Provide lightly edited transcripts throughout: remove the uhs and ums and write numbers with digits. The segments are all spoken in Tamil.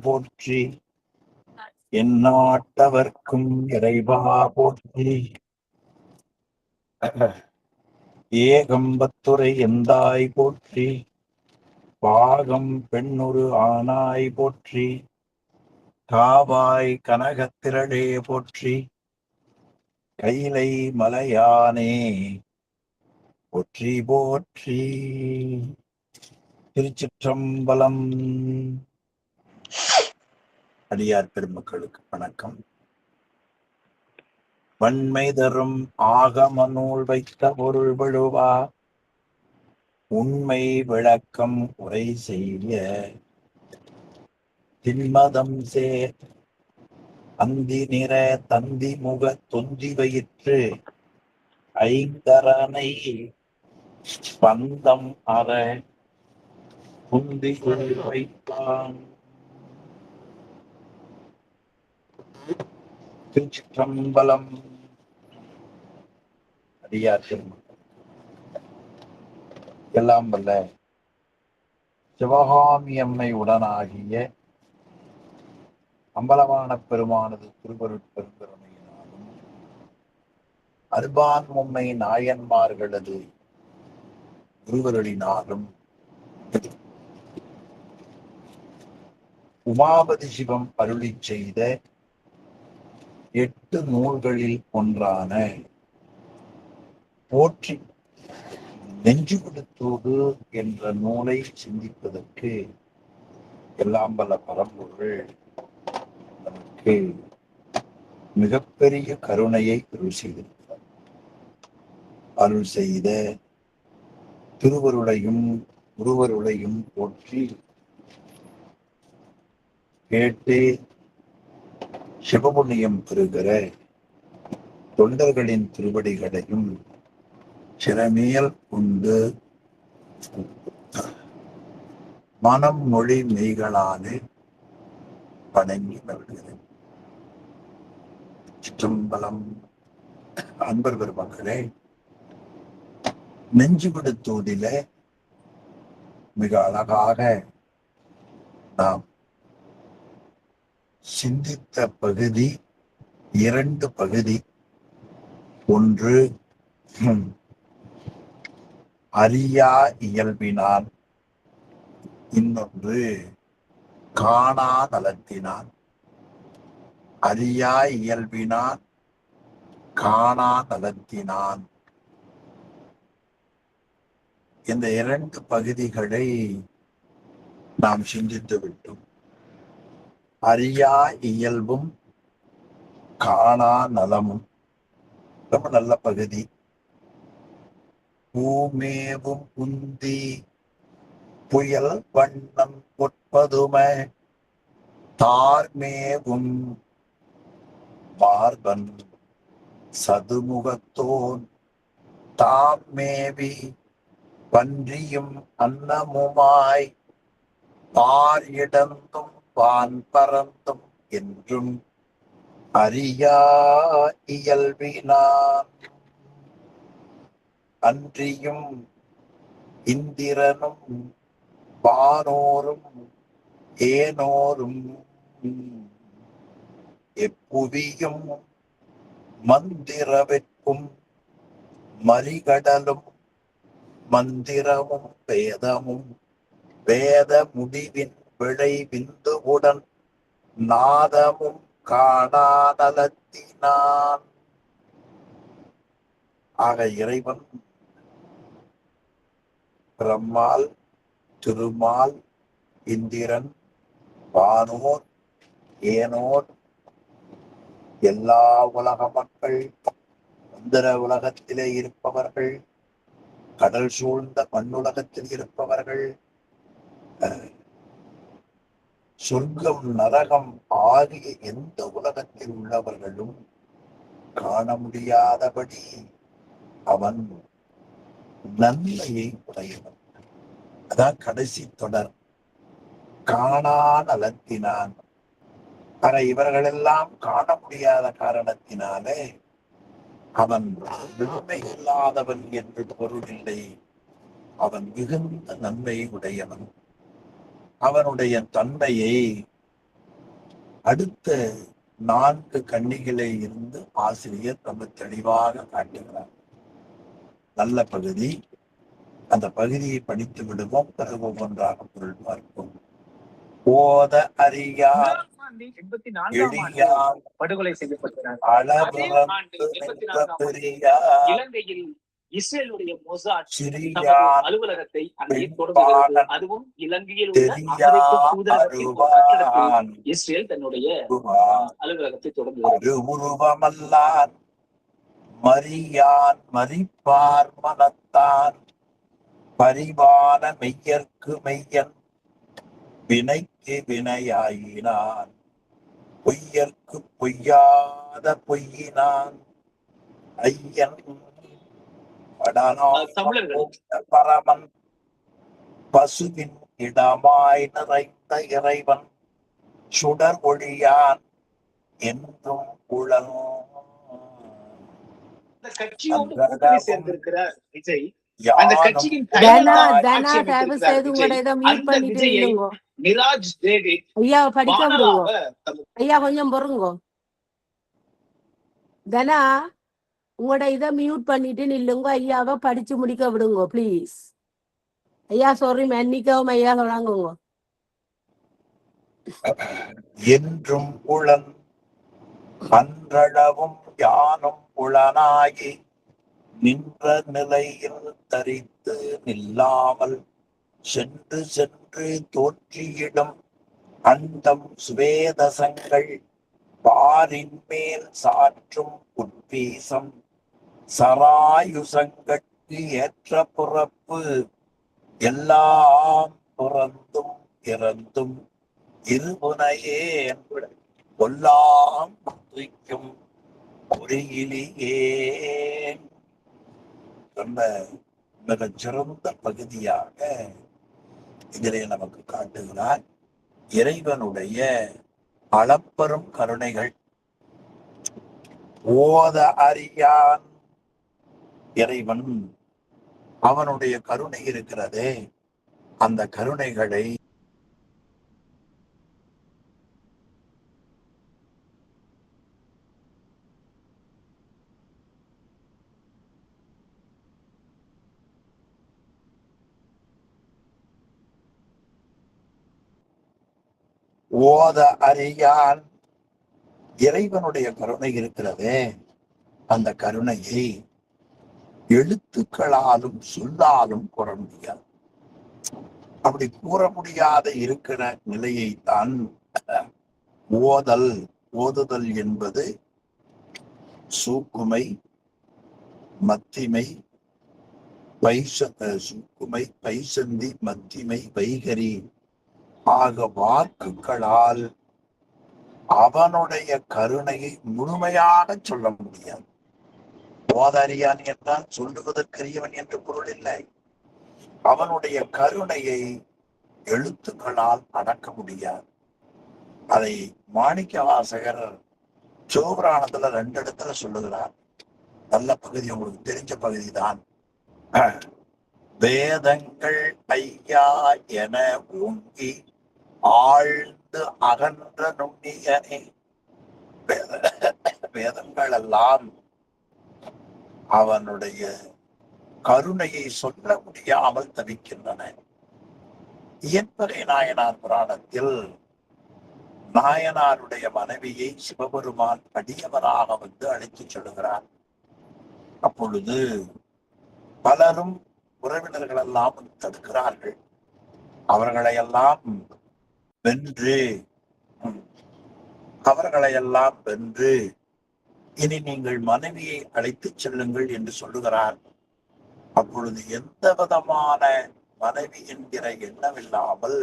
போற்றி. எந்நாட்டவர்க்கும் இறைவா போற்றி. ஏகம்பத்துரை எந்தாய் போற்றி. பாகம் பெண்ணுரு ஆனாய் போற்றி. காவாய் கனகத்திரளே போற்றி. கைலை மலையானே போற்றி போற்றி. திருச்சிற்றம்பலம். அடியார் பெருமக்களுக்கு வணக்கம். வன்மை தரும் ஆகம நூல் வைத்த பொருள் வழுவா உண்மை விளக்கம் உரை செய்ய திண்மதம் சேர் அந்தி நிற தந்தி முக தொந்தி வயிற்று ஐங்கரனை பந்தம் அற குந்தி வைத்தான். திருச்சிற்றம்பலம். அடியார் பெருமக்கள் எல்லாம் வல்ல சிவகாமி அம்மை உடனாகிய அம்பலமான பெருமானது திருவருட்பெருந்திறமையினாலும் அருபான் மும்மை நாயன்மார்களது குருவருளினாலும் உமாபதி சிவம் அருளி செய்த 8 நூல்களில் ஒன்றான போற்றி நெஞ்சு கொடுத்தோடு என்ற நூலை சிந்திப்பதற்கு எல்லாம் பல பரம்பொருள் நமக்கு மிகப்பெரிய கருணையை அருள் செய்திருக்கிறார். அருள் செய்த திருவருளையும் குருவருளையும் போற்றி கேட்டு சிவபுண்ணியம் பெறுகிற தொண்டர்களின் திருவடிகளையும் சிறமேல் கொண்டு மனம் மொழி மெய்களாலே வணங்கி வருகிறேன். சிற்றம்பலம். அன்பர் பெருமக்களே, நெஞ்சு கொடுத்தோதில மிக அழகாக நாம் சிந்தித்த பகுதி 2 பகுதி. ஒன்று அறியா இயல்பினான், இன்னொன்று காணா நலத்தினான். அறியா இயல்பினான், காணா நலத்தினான். இந்த 2 பகுதிகளை நாம் சிந்தித்து விட்டோம். அறியா இயல்பும் காணா நலமும் ரொம்ப நல்ல பகுதி. பூமேவும் குந்தி புயல் வண்ணம் பொற்பதும தார்மேவும் மார்பன் சதுமுகத்தோன் தாமேவி பன்றியும் அன்னமுமாய் பார் இடந்தும் வான் பறந்தும் என்றும் அறியா இயல்பினான். அன்றியும் இந்திரனும் வானோரும் ஏனோரும் எப்புவியும் மந்திரவிற்கும் மறிகடலும் மந்திரமும் வேதமும் வேத முடிவின் விளை விந்துவுடன் நாதமும் காணா நலத்தினான். ஆக இறைவன் பிரம்மாள், திருமால், இந்திரன், வானோர், ஏனோர், எல்லா உலக மக்கள், மந்திர உலகத்திலே இருப்பவர்கள், கடல் சூழ்ந்த மண்ணுலகத்தில் இருப்பவர்கள், சொர்க்கம் நரகம் ஆகிய எந்த உலகத்தில் உள்ளவர்களும் காண முடியாதபடி அவன் நன்மையை உடையவன். அதான் கடைசி தொடர். காணா நலத்தினான். ஆக இவர்களெல்லாம் காண முடியாத காரணத்தினாலே அவன் நன்மை இல்லாதவன் என்று பொருளில்லை. அவன் மிகுந்த நன்மை உடையவன். அவனுடைய தன்மையை அடுத்த 4 கன்னிகளை இருந்து ஆசிரியர் ரொம்ப தெளிவாக காட்டுகிறார். நல்ல பகுதி. அந்த பகுதியை படித்து விடுவோம், பிறகு ஒவ்வொன்றாக பொருள் பார்ப்போம். ஓத அறியா படுகொலை செய்யப்பட்டார். இலங்கையில் இஸ்ரேலுடைய மொசாட் அலுவலகத்தை அங்கே தொடங்குகிறது. அதுவும் இலங்கையில் உள்ள இஸ்ரேல் தன்னுடைய அலுவலகத்தை தொடங்குகிறது. மரியான் மரிப்பார் மனத்தான் பரிவான மெய்யற்கு மெய்யன் வினைக்கு வினையாயினான் பொய்யற்கு பொய்யாத பொய்யினான் ஐயன் பரமன் பசுவின் இடமாய் நிறைந்த இறைவன் சுடர் ஒளியான் என்றும் குழல். சேர்ந்திருக்கிறார் விஜய். ஐயா படிக்க விடுங்க. ஐயா கொஞ்சம் பொறுங்கோ. தனா உங்களோட இதை மியூட் பண்ணிட்டு நில்லுங்க. ஐயாவை படிச்சு முடிக்க விடுங்க பிளீஸ். ஐயா சாரி மன்னிக்கவும் ஐயா தொடங்குங்க. என்றும் உளன் அன்றளவும் யானும் உளனாகி நின்ற நிலையில் தரித்து நில்லாமல் சென்று சென்று தோற்றியிடும் அண்டம் சுவேதசங்கள் பாரின் மேல் சாற்றும் உட்பீசம் சராயுசங்கட்கு ஏற்ற புறப்பு எல்லாம் புறந்தும் இறந்தும் இருபுனையே கொல்லாம் துய்க்கும் பொறியிலேயே. ரொம்ப மிகச்சிறந்த பகுதியாக இதிலே நமக்கு காட்டுகிறார் இறைவனுடைய அளப்பெரும் கருணைகள். ஓத அறியான் இறைவன், அவனுடைய கருணை இருக்கிறதே, அந்த கருணைகளை ஓத அறியான் இறைவனுடைய கருணை இருக்கிறதே, அந்த கருணையை எழுத்துக்களாலும் சொல்லாலும் கூற முடியாது. அப்படி கூற முடியாத இருக்கிற நிலையைத்தான் ஓதுதல் என்பது சூக்குமை மத்திமை சூக்குமை பைசந்தி மத்திமை வைகரி ஆக வாக்குகளால் அவனுடைய கருணையை முழுமையாக சொல்ல முடியாது. ஓதறியான் என்றால் சொல்லுவதற்கரியவன் என்று பொருள் இல்லை. அவனுடைய கருணையை எழுத்துக்களால் அடக்க முடியாது. அதை மாணிக்க வாசகர் சிவபுராணத்துல 2 இடத்துல சொல்லுகிறார். நல்ல பகுதி, உங்களுக்கு தெரிஞ்ச பகுதி தான். வேதங்கள் ஐயா என ஓங்கி ஆழ்ந்து அகன்ற நுண்ணியனே. வேதங்கள் எல்லாம் அவனுடைய கருணையை சொல்ல முடியாமல் தவிக்கின்றன. இயற்பகை நாயனார் புராணத்தில் நாயனாருடைய மனைவியை சிவபெருமான் அடியவராக வந்து அழைத்துச் சொல்லுகிறார். அப்பொழுது பலரும் உறவினர்கள் எல்லாம் தடுக்கிறார்கள். அவர்களையெல்லாம் வென்று இனி நீங்கள் மனைவியை அழைத்துச் செல்லுங்கள் என்று சொல்லுகிறார். அப்பொழுது எந்த விதமான மனைவி என்கிற எண்ணமில்லாமல்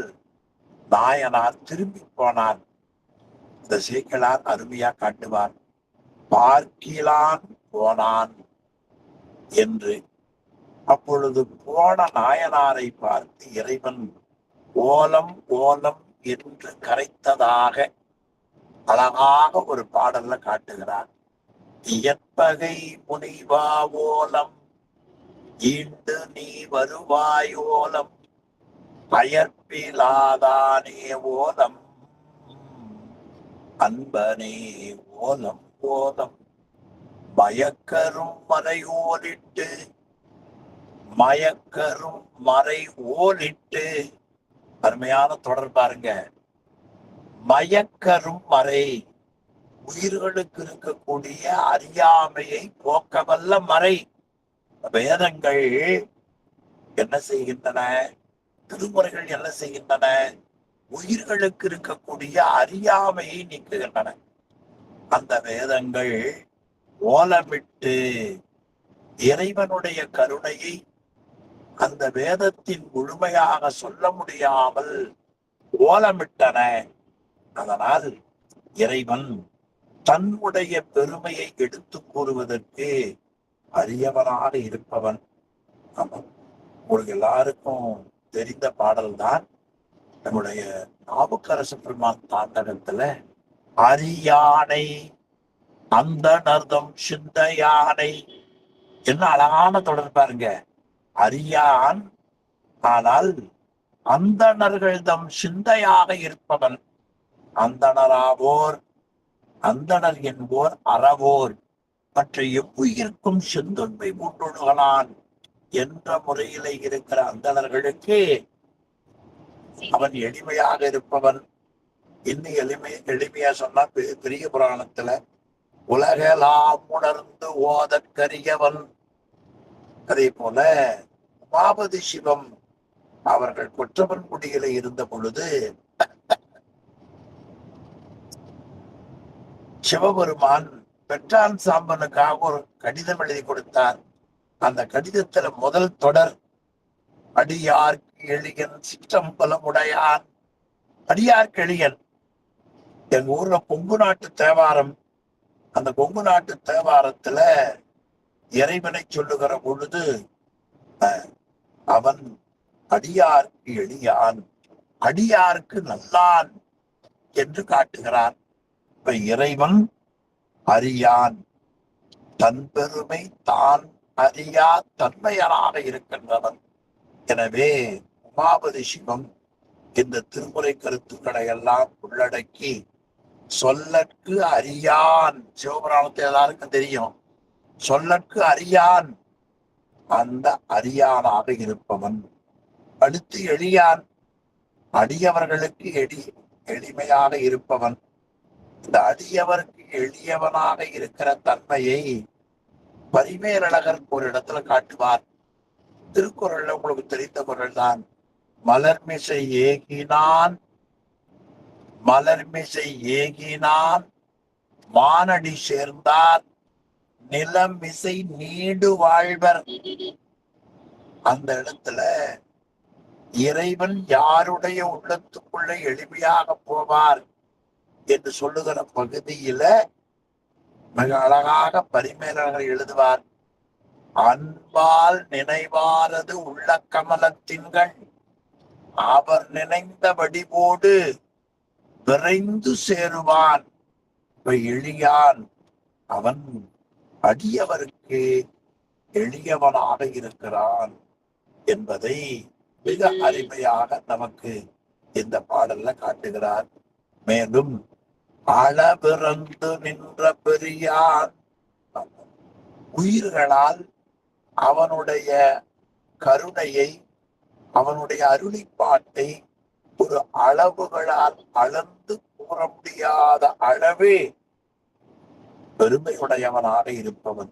நாயனார் திரும்பி போனார். இந்த சேக்கிழார் அருமையா காட்டுவார். பார்க்கிலான் போனான் என்று. அப்பொழுது போன நாயனாரை பார்த்து இறைவன் ஓலம் ஓலம் என்று கரைத்ததாக அழகாக ஒரு பாடல்ல காட்டுகிறார். இயற்பகை முனிவா ஓலம் ஈண்டு நீ வருவாயோலம் அயற்பிலாதானே ஓலம் அன்பனே ஓலம் ஓலம் மயக்கரும் மறை ஓலிட்டு மயக்கரும் மறை ஓலிட்டு. அருமையான தொடர் பாருங்க. மயக்கரும் மறை, உயிர்களுக்கு இருக்கக்கூடிய அறியாமையை போக்கவல்ல மறை. வேதங்கள் என்ன செய்கின்றன? திருமுறைகள் என்ன செய்கின்றன? உயிர்களுக்கு இருக்கக்கூடிய அறியாமையை நீக்குகின்றன. அந்த வேதங்கள் ஓலமிட்டு இறைவனுடைய கருணையை அந்த வேதத்தின் முழுமையாக சொல்ல முடியாமல் ஓலமிட்டன. அதனால் இறைவன் தன்னுடைய பெருமையை எடுத்து கூறுவதற்கு அரியவனாக இருப்பவன். உங்களுக்கு எல்லாருக்கும் தெரிந்த பாடல்தான் நம்முடைய நாவுக்கரசு பெருமான் தாண்டகத்துல அரியானை அந்த நர்தம் சிந்தையானை. என்ன அழகான தொடர் பாருங்க. அறியான், ஆனால் அந்தணர்கள் தம் சிந்தையாக இருப்பவன். அந்தணராவோர், அந்தணர் என்போர் அறவோர் மற்ற எவ்வுயிர்க்கும் செந்தொன்மை மூட்டொழுகலான் என்ற முறையிலே இருக்கிற அந்தணர்களுக்கு அவன் எளிமையாக இருப்பவன். இன்னும் எளிமையா சொன்னா பெரிய புராணத்துல உலகெல்லாம் உணர்ந்து ஓதற்கரியவன். அதே போல உமாபதி சிவம் அவர்கள் கொற்றவன்குடியில இருந்த பொழுது சிவபெருமான் பெற்றான் சாம்பனுக்காக ஒரு கடிதம் எழுதி கொடுத்தார். அந்த கடிதத்துல முதல் தொடர் அடியார்க்கு எளியன் சிற்றம்பலமுடையான். அடியார்க்கு எளியன். எங்க ஊர்ல கொங்கு நாட்டு தேவாரம், அந்த கொங்கு நாட்டு தேவாரத்துல இறைவனை சொல்லுகிற பொழுது அவன் அடியார்க்கு எளியான், அடியார்க்கு நல்லான் என்று காட்டுகிறார். இப்ப இறைவன் அறியான், தன் பெருமை தான் அறியா தன்மையனாக இருக்கின்றவன். எனவே உமாபதி சிவம் இந்த திருமுறை கருத்துக்களை எல்லாம் உள்ளடக்கி சொல்லற்கு அறியான். சிவபுராணத்தை எல்லாருக்கும் தெரியும். சொல்லற்கு அறியான், அந்த அறியானாக இருப்பவன். அடுத்து எளியான், அடியவர்களுக்கு எளிமையாக இருப்பவன். இந்த அடியவருக்கு எளியவனாக இருக்கிற தன்மையை பரிமேலழகர் ஒரு இடத்துல காட்டுவார். திருக்குறள்ல உங்களுக்கு தெரிந்த குறள் தான். மலர்மிசை ஏகினான், மலர்மிசை ஏகினான் மானடி சேர்ந்தார் நிலமிசை நீடு வாழ்வர். அந்த இடத்துல இறைவன் யாருடைய உள்ளத்துக்குள்ள எளிமையாக போவார் என்று சொல்லுகிற பகுதியில மிக அழகாக பரிமேலழகர் எழுதுவார். அன்பால் நினைவாரது உள்ள கமலத்தின்கள் அவர் நினைந்த வடிவோடு விரைந்து சேருவான். எளியான், அவன் அடியவருக்கு எளியவனாக இருக்கிறான் என்பதை மிக அருமையாக நமக்கு இந்த பாடல்ல காட்டுகிறார். மேலும் அளவிறந்து நின்ற பெரியான், உயிர்களால் அவனுடைய கருணையை, அவனுடைய அருளிப்பாட்டை ஒரு அளவுகளால் அளந்து கூற முடியாத அளவே பெருமையுடையவனாக இருப்பவன்.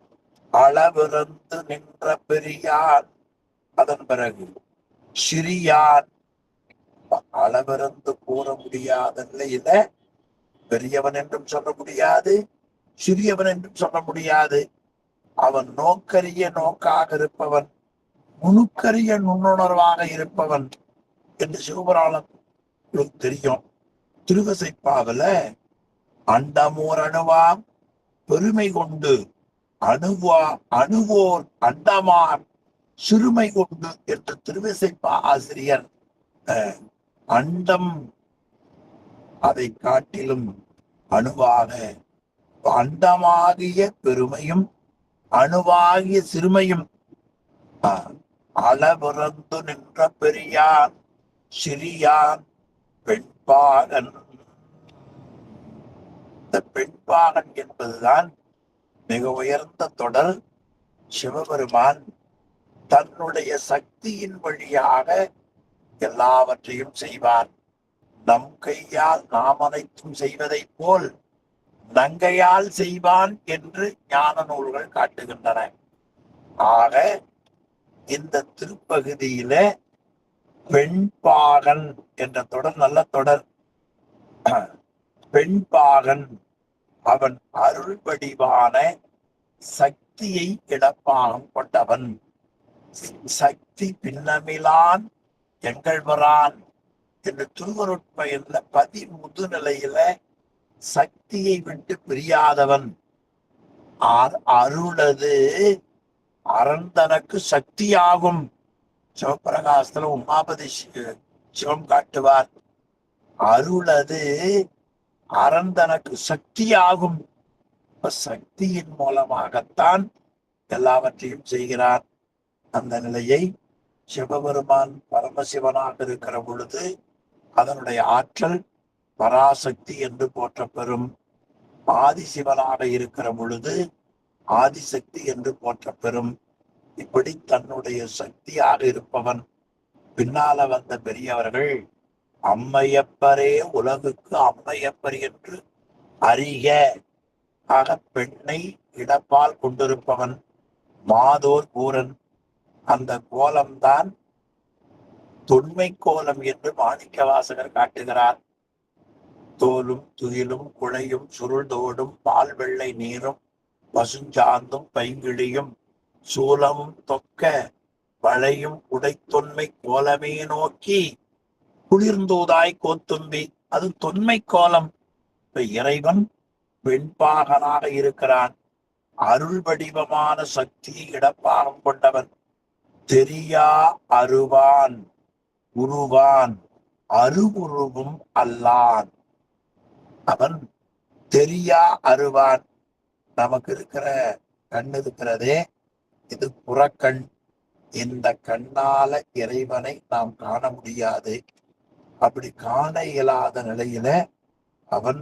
அளவிறந்து நின்ற பெரியான், அதன் பிறகு சிறியான். அளவிறந்து கூற முடியாத நிலையில பெரியவன் என்றும் சொல்ல முடியாது, சிறியவன் என்றும் சொல்ல முடியாது. அவன் நோக்கரிய நோக்காக இருப்பவன், நுணுக்கரிய நுண்ணுணர்வாக இருப்பவன் என்று சிவபுராணம் தெரியும். திருவசைப்பாவில அண்டமோர் அணுவாம் பெருமை கொண்டு அணுவோர் அண்டமான் சிறுமை கொண்டு என்று திருவசைப்பா ஆசிரியர் அண்டம் அதை காட்டிலும் அணுவாக, அண்டமாகிய பெருமையும் அணுவாகிய சிறுமையும் அளவிறந்து நின்ற பெரியான் சிறியான் பெண்பாகன். பெண்பாகன் என்பதுதான் மிக உயர்ந்த தொடர். சிவபெருமான் தன்னுடைய சக்தியின் வழியாக எல்லாவற்றையும் செய்வார். நம் கையால் நாம் அனைத்தும் செய்வதை போல் நங்கையால் செய்வான் என்று ஞான நூல்கள் காட்டுகின்றன. ஆக இந்த திருப்பகுதியில பெண்பாகன் என்ற தொடர் நல்ல தொடர். பெண்பாகன் அவன் அருள் வடிவான சக்தியை இடப்பாகம் கொண்டவன். சக்தி பின்னமிலான் எங்கள்வரான் என்று திருவருட்பயன்ல முதுநிலையில சக்தியை விட்டு பிரியாதவன். அருளது அரண் தனக்கு சக்தியாகும். சிவபிரகாசத்துல உமாபதி சிவம் காட்டுவார். அருளது அரண் தனக்கு சக்தியாகும். சக்தியின் மூலமாகத்தான் எல்லாவற்றையும் செய்கிறார். அந்த நிலையை சிவபெருமான் பரமசிவனாக இருக்கிற பொழுது அதனுடைய ஆற்றல் பராசக்தி என்று போற்றப்பெறும். ஆதிசிவனாக இருக்கிற பொழுது ஆதிசக்தி என்று போற்றப்பெறும். இப்படி தன்னுடைய சக்தியாக இருப்பவன். பின்னால வந்த பெரியவர்கள் அம்மையப்பரே உலகுக்கு அம்மையப்பர் என்று அறிக. ஆக பெண்ணை இடப்பால் கொண்டிருப்பவன் மாதோர் பூரன். அந்த கோலம்தான் தொன்மை கோலம் என்று மாணிக்க வாசகர் காட்டுகிறார். தோலும் துகிலும் குழையும் சுருள்தோடும் பால் வெள்ளை நீரும் பசுஞ்சாந்தும் பைங்கிழியும் சூலமும் தொக்க வளையும் உடைத்தொன்மை கோலமே நோக்கி குளிர்ந்தூதாய் கோத்தும்பி. அது தொன்மை கோலம். இப்ப இறைவன் பெண்பாகனாக இருக்கிறான். அருள் வடிவமான சக்தியை இடப்பாகம் கொண்டவன். தெரியா அருவான் உருவான் அருவுருவும் அல்லான். அவன் தெரியா அருவான். நமக்கு இருக்கிற கண் இருக்கிறதே, இது புறக்கண். இந்த கண்ணால இறைவனை நாம் காண முடியாது. அப்படி காண இயலாத நிலையில அவன்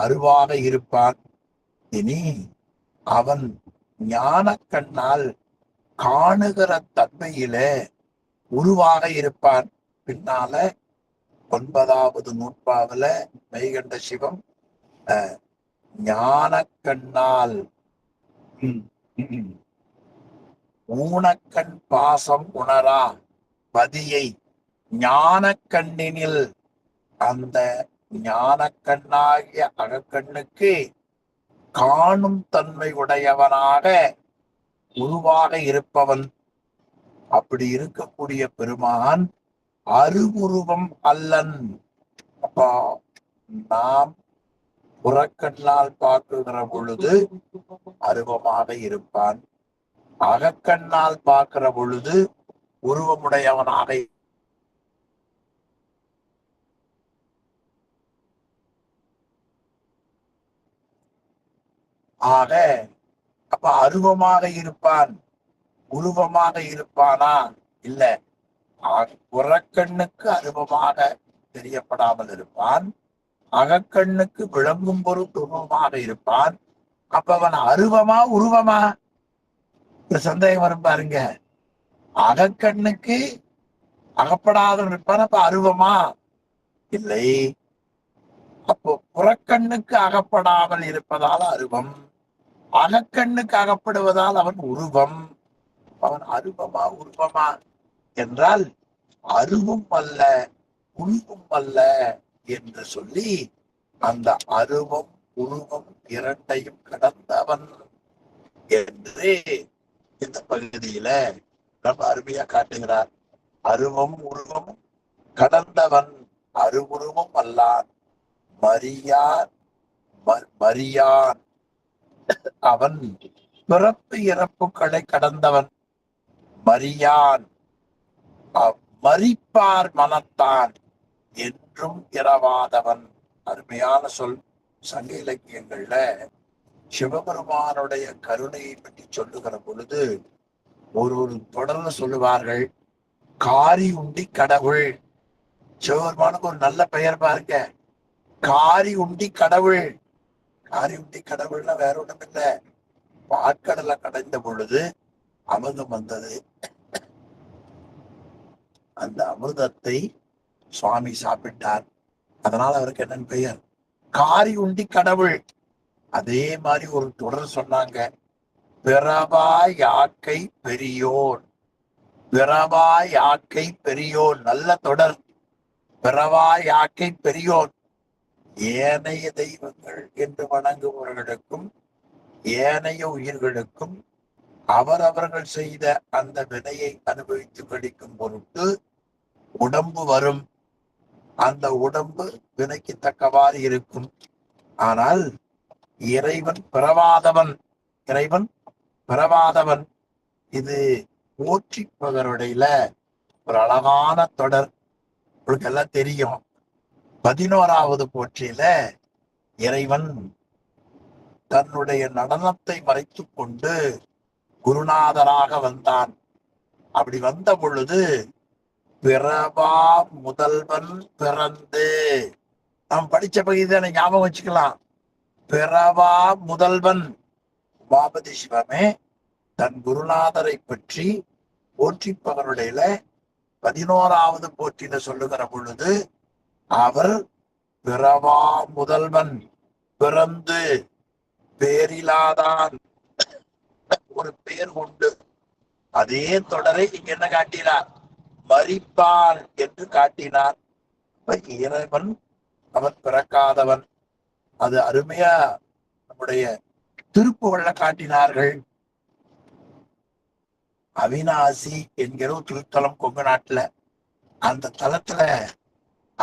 அருவாக இருப்பான். இனி அவன் ஞான கண்ணால் காணுகிற தன்மையில உருவாக இருப்பான். பின்னால 9வது நூற்பாவில மெய்கண்ட சிவம் ஞான கண்ணால் ஊனக்கண் பாசம் உணரா பதியை ஞான கண்ணினில். அந்த ஞான கண்ணாகிய அகக்கண்ணுக்கு காணும் தன்மை உடையவனாக உருவாக இருப்பவன். அப்படி இருக்கக்கூடிய பெருமான் அருவுருவம் அல்லன். அப்பா நாம் புறக்கண்ணால் பார்க்குகிற பொழுது அருவமாக இருப்பான். அகக்கண்ணால் பார்க்கிற பொழுது உருவமுடையவனாக. ஆக அப்ப அருவமாக இருப்பான், உருவமாக இருப்பானா? இல்ல, புறக்கண்ணுக்கு அருவமாக தெரியப்படாமல் இருப்பான், அகக்கண்ணுக்கு விளங்கும் பொருள் உருவமாக இருப்பான். அப்ப அவன் அருவமா உருவமா? சந்தேகம் வரும் பாருங்க. அகக்கண்ணுக்கு அகப்படாத இருப்பான், அப்ப அருவமா? இல்லை. அப்போ புறக்கண்ணுக்கு அகப்படாமல் இருப்பதால் அருவம், அகக்கண்ணுக்கு அகப்படுவதால் அவன் உருவம். அவன் அருவமா உருவமா என்றால் அருவும் அல்ல உருவும் அல்ல என்று சொல்லி அந்த அருவம் உருவம் இரண்டையும் கடந்தவன் என்று இந்த பகுதியில ரொம்ப அருமையா காட்டுகிறார். அருவம் உருவம் கடந்தவன், அருவுருவம் அல்லான், மரியான். அவன் பிறப்பு இறப்புகளை கடந்தவன். மரியான் மரிப்பார் மனத்தான் என்றும் இரவாதவன். அருமையான சொல். சங்க இலக்கியங்கள்ல சிவபெருமானுடைய கருணையை பற்றி சொல்லுகிற பொழுது ஒரு தொடர்ந்து சொல்லுவார்கள், காரி உண்டி கடவுள். சிவபெருமானுக்கு ஒரு நல்ல பெயர் பாருங்க, காரி உண்டி கடவுள். காரியுண்டி கடவுள்னா வேற ஒண்ணும் இல்ல. பாற்கடலை கடைந்த பொழுது அமிர்தம் வந்தது. அந்த அமிர்தத்தை சுவாமி சாப்பிட்டார். அதனால அவருக்கு என்னன்னு பெயர்? காரியுண்டி கடவுள். அதே மாதிரி ஒரு தொடர் சொன்னாங்க, பிறவா யாக்கை பெரியோன். பிறவா யாக்கை பெரியோன், நல்ல தொடர். பிறவா யாக்கை பெரியோன், ஏனைய தெய்வங்கள் என்று வணங்குபவர்களுக்கும் ஏனைய உயிர்களுக்கும் அவரவர்கள் செய்த அந்த வினையை அனுபவித்து கழிக்கும் பொருட்டு உடம்பு வரும். அந்த உடம்பு வினைக்கு தக்கவாறு இருக்கும். ஆனால் இறைவன் பிறவாதவன். இறைவன் பிறவாதவன். இது போற்றிப்பவருடைய ஒரு அழகான தொடர். உங்களுக்கு எல்லாம் தெரியும். 11வது போற்றியில இறைவன் தன்னுடைய நடனத்தை மறைத்துக் கொண்டு குருநாதராக வந்தான். அப்படி வந்த பொழுது பிறவா முதல்வன் பிறந்து, நாம் படிச்ச பகுதியை ஞாபகம் வச்சுக்கலாம். பிறவா முதல்வன் உமாபதி சிவமே தன் குருநாதரை பற்றி போற்றிப்பவருடைய 11வது போற்றில சொல்லுகிற பொழுது அவர் பிறவா முதல்வன் பிறந்து பேரிலாதான் ஒரு பேர் உண்டு. அதே தொடரை இங்க என்ன காட்டினார்? மரிப்பான் என்று காட்டினார். இறைவன் அவன் பிறக்காதவன். அது அருமையா நம்முடைய திருப்புகள்ல காட்டினார்கள். அவிநாசி என்கிற ஒரு திருத்தலம் கொங்கு நாட்டுல. அந்த தலத்துல